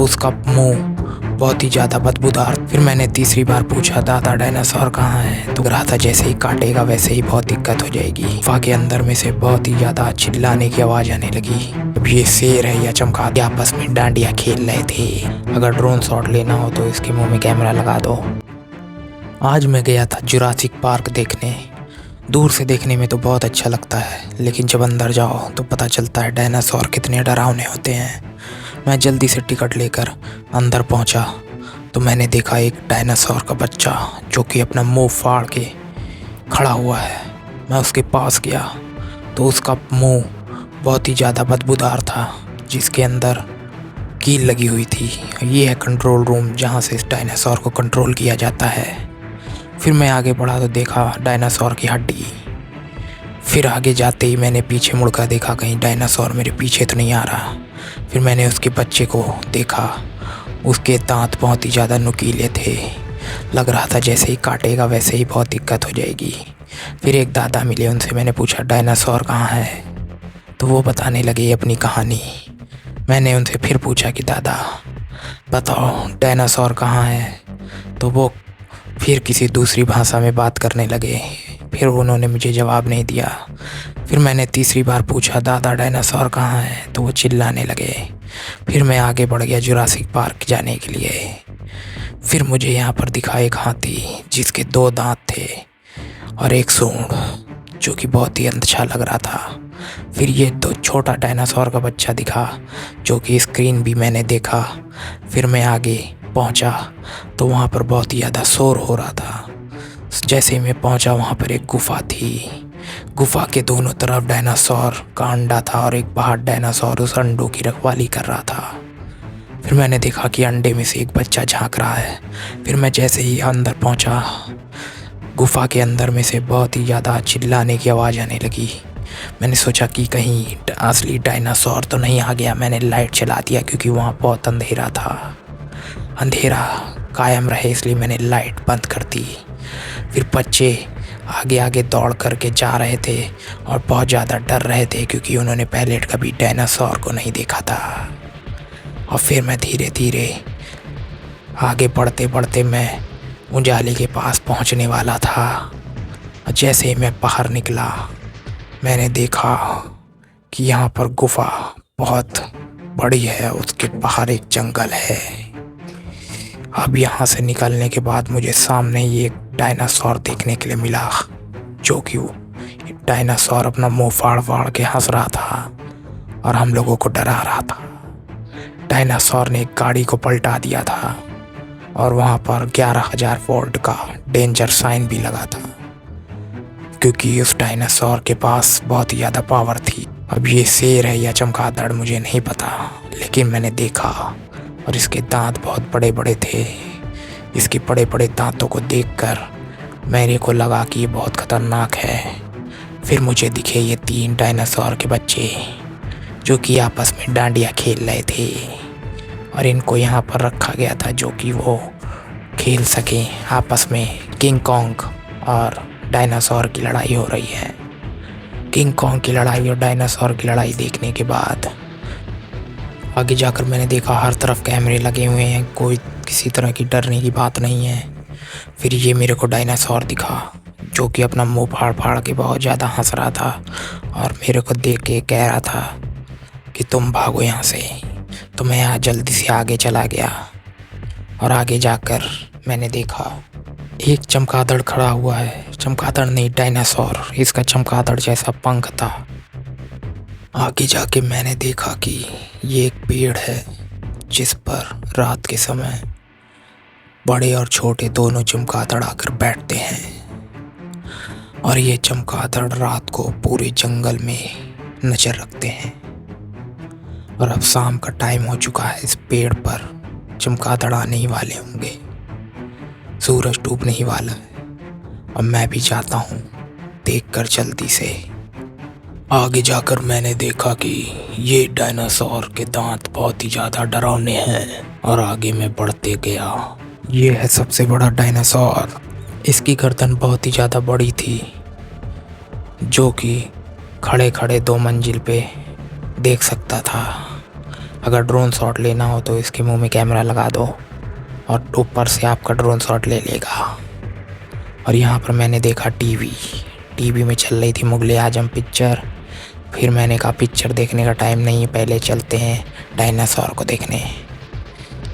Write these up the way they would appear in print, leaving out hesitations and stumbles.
उसका मुंह बहुत ही ज़्यादा बदबूदार। फिर मैंने तीसरी बार पूछा, दादा डायनासोर कहाँ है? तो रहा था जैसे ही काटेगा वैसे ही बहुत दिक्कत हो जाएगी। गुफा के अंदर में से बहुत ही ज़्यादा चिल्लाने की आवाज़ आने लगी। अब ये शेर है या चमगादड़ आपस में डांडिया खेल रहे थे। अगर ड्रोन शॉट लेना हो तो इसके मुंह में कैमरा लगा दो। आज मैं गया था जुरासिक पार्क देखने। दूर से देखने में तो बहुत अच्छा लगता है, लेकिन जब अंदर जाओ तो पता चलता है डायनासोर कितने डरावने होते हैं। मैं जल्दी से टिकट लेकर अंदर पहुंचा तो मैंने देखा एक डायनासोर का बच्चा जो कि अपना मुंह फाड़ के खड़ा हुआ है। मैं उसके पास गया तो उसका मुंह बहुत ही ज़्यादा बदबूदार था, जिसके अंदर कील लगी हुई थी। ये है कंट्रोल रूम जहाँ से इस डायनासोर को कंट्रोल किया जाता है। फिर मैं आगे बढ़ा तो देखा डायनासोर की हड्डी। फिर आगे जाते ही मैंने पीछे मुड़कर देखा कहीं डायनासोर मेरे पीछे तो नहीं आ रहा। फिर मैंने उसके बच्चे को देखा, उसके दांत बहुत ही ज़्यादा नुकीले थे। लग रहा था जैसे ही काटेगा वैसे ही बहुत दिक्कत हो जाएगी। फिर एक दादा मिले, उनसे मैंने पूछा डायनासोर कहाँ है? तो वो बताने लगे अपनी कहानी। मैंने उनसे फिर पूछा कि दादा बताओ डायनासोर कहाँ है? तो वो फिर किसी दूसरी भाषा में बात करने लगे। फिर उन्होंने मुझे जवाब नहीं दिया। फिर मैंने तीसरी बार पूछा, दादा डायनासोर कहाँ है? तो वो चिल्लाने लगे। फिर मैं आगे बढ़ गया जुरासिक पार्क जाने के लिए। फिर मुझे यहाँ पर दिखा एक हाथी जिसके 2 दांत थे और एक सूंड, जो कि बहुत ही अच्छा लग रहा था। फिर ये 2 छोटा डायनासोर का बच्चा दिखा, जो कि स्क्रीन भी मैंने देखा। फिर मैं आगे पहुंचा तो वहाँ पर बहुत ही ज़्यादा शोर हो रहा था। जैसे ही मैं पहुंचा वहाँ पर एक गुफा थी। गुफा के दोनों तरफ डायनासोर का अंडा था और एक बाहर डायनासोर उस अंडों की रखवाली कर रहा था। फिर मैंने देखा कि अंडे में से एक बच्चा झांक रहा है। फिर मैं जैसे ही अंदर पहुंचा, गुफा के अंदर में से बहुत ही ज़्यादा चिल्लाने की आवाज़ आने लगी। मैंने सोचा कि कहीं असली डायनासोर तो नहीं आ गया। मैंने लाइट चला दिया क्योंकि वहाँ बहुत अंधेरा था। अंधेरा कायम रहे इसलिए मैंने लाइट बंद कर दी। फिर बच्चे आगे आगे दौड़ करके जा रहे थे और बहुत ज़्यादा डर रहे थे क्योंकि उन्होंने पहले कभी डायनासोर को नहीं देखा था। और फिर मैं धीरे धीरे आगे बढ़ते बढ़ते मैं उजाले के पास पहुंचने वाला था। और जैसे ही मैं बाहर निकला मैंने देखा कि यहाँ पर गुफा बहुत बड़ी है, उसके बाहर एक जंगल है। अब यहाँ से निकलने के बाद मुझे सामने ही एक डायनासोर देखने के लिए मिला, जो कि वो डायनासोर अपना मुंह फाड़ फाड़ के हंस रहा था और हम लोगों को डरा रहा था। डायनासोर ने एक गाड़ी को पलटा दिया था और वहाँ पर 11,000 वोल्ट का डेंजर साइन भी लगा था, क्योंकि उस डायनासोर के पास बहुत ही ज़्यादा पावर थी। अब ये शेर है या चमगादड़ मुझे नहीं पता, लेकिन मैंने देखा और इसके दांत बहुत बड़े बड़े थे। इसके बड़े बड़े दांतों को देखकर मेरे को लगा कि ये बहुत ख़तरनाक है। फिर मुझे दिखे ये 3 डायनासोर के बच्चे जो कि आपस में डांडिया खेल रहे थे और इनको यहाँ पर रखा गया था जो कि वो खेल सकें आपस में। किंग कॉन्ग और डायनासोर की लड़ाई हो रही है। किंग कॉन्ग की लड़ाई और डायनासोर की लड़ाई देखने के बाद आगे जाकर मैंने देखा हर तरफ कैमरे लगे हुए हैं, कोई किसी तरह की डरने की बात नहीं है। फिर ये मेरे को डायनासोर दिखा जो कि अपना मुंह फाड़ फाड़ के बहुत ज़्यादा हंस रहा था और मेरे को देख के कह रहा था कि तुम भागो यहाँ से। तो मैं यहाँ जल्दी से आगे चला गया और आगे जाकर मैंने देखा एक चमगादड़ खड़ा हुआ है। चमगादड़ नहीं, डायनासोर। इसका चमगादड़ जैसा पंख था। आगे जाके मैंने देखा कि ये एक पेड़ है जिस पर रात के समय बड़े और छोटे दोनों चमगादड़ आकर बैठते हैं और ये चमगादड़ रात को पूरे जंगल में नज़र रखते हैं। और अब शाम का टाइम हो चुका है। इस पेड़ पर चमगादड़ आने ही वाले होंगे, सूरज डूबने ही वाला है। और मैं भी चाहता हूँ देखकर जल्दी से। आगे जाकर मैंने देखा कि ये डायनासोर के दांत बहुत ही ज़्यादा डरावने हैं और आगे मैं बढ़ते गया। ये है सबसे बड़ा डायनासोर। इसकी गर्दन बहुत ही ज़्यादा बड़ी थी, जो कि खड़े खड़े 2 मंजिल पे देख सकता था। अगर ड्रोन शॉट लेना हो तो इसके मुंह में कैमरा लगा दो और ऊपर से आपका ड्रोन शॉट ले लेगा। और यहाँ पर मैंने देखा टीवी में चल रही थी मुगले आजम पिक्चर। फिर मैंने कहा पिक्चर देखने का टाइम नहीं है, पहले चलते हैं डायनासोर को देखने।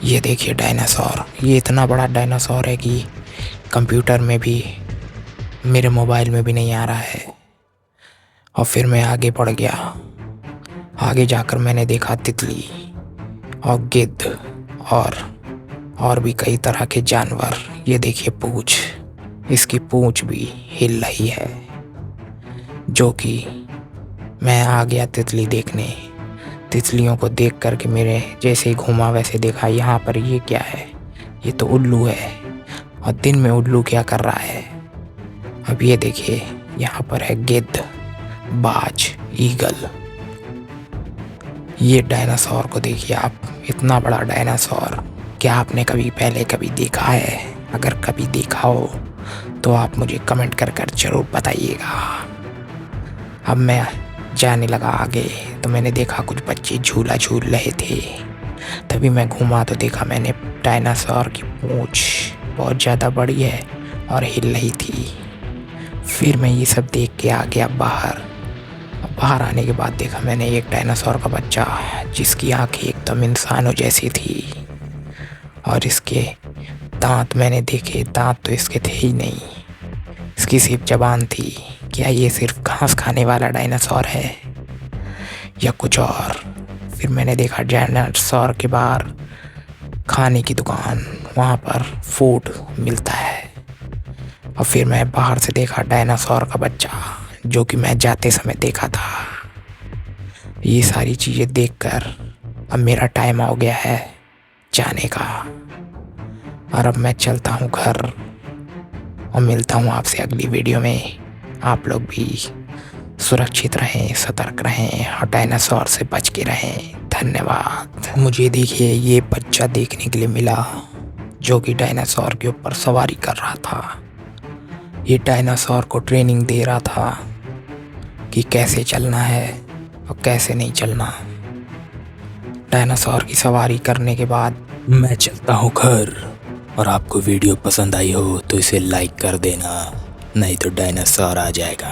ये देखिए डायनासोर, ये इतना बड़ा डायनासोर है कि कंप्यूटर में भी, मेरे मोबाइल में भी नहीं आ रहा है। और फिर मैं आगे बढ़ गया। आगे जाकर मैंने देखा तितली और गिद्ध और भी कई तरह के जानवर। ये देखिए पूंछ, इसकी पूंछ भी हिल रही है। जो कि मैं आ गया तितली देखने। तितलियों को देख कर के मेरे जैसे ही घूमा वैसे देखा यहाँ पर ये क्या है, ये तो उल्लू है। और दिन में उल्लू क्या कर रहा है। अब ये देखिए यहाँ पर है गिद्ध, बाज, ईगल। ये डायनासोर को देखिए आप, इतना बड़ा डायनासोर क्या आपने कभी देखा है? अगर कभी देखा हो तो आप मुझे कमेंट कर ज़रूर बताइएगा। अब मैं जाने लगा आगे तो मैंने देखा कुछ बच्चे झूला झूल रहे थे। तभी मैं घूमा तो देखा मैंने डायनासोर की पूंछ बहुत ज़्यादा बड़ी है और हिल रही थी। फिर मैं ये सब देख के आ गया बाहर। बाहर आने के बाद देखा मैंने एक डायनासोर का बच्चा जिसकी आंखें एकदम इंसानों जैसी थी। और इसके दांत मैंने देखे, दांत तो इसके थे ही नहीं, इसकी सिर्फ जबान थी। क्या ये सिर्फ घास खाने वाला डायनासोर है या कुछ और? फिर मैंने देखा डायनासोर के बाहर खाने की दुकान, वहाँ पर फूड मिलता है। और फिर मैं बाहर से देखा डायनासोर का बच्चा जो कि मैं जाते समय देखा था। ये सारी चीज़ें देखकर अब मेरा टाइम हो गया है जाने का। और अब मैं चलता हूँ घर और मिलता हूँ आपसे अगली वीडियो में। आप लोग भी सुरक्षित रहें, सतर्क रहें और डायनासोर से बच के रहें। धन्यवाद। मुझे देखिए ये बच्चा देखने के लिए मिला जो कि डायनासोर के ऊपर सवारी कर रहा था। ये डायनासोर को ट्रेनिंग दे रहा था कि कैसे चलना है और कैसे नहीं चलना। डायनासोर की सवारी करने के बाद मैं चलता हूँ घर। और आपको वीडियो पसंद आई हो तो इसे लाइक कर देना, नहीं तो डायनासोर आ जाएगा।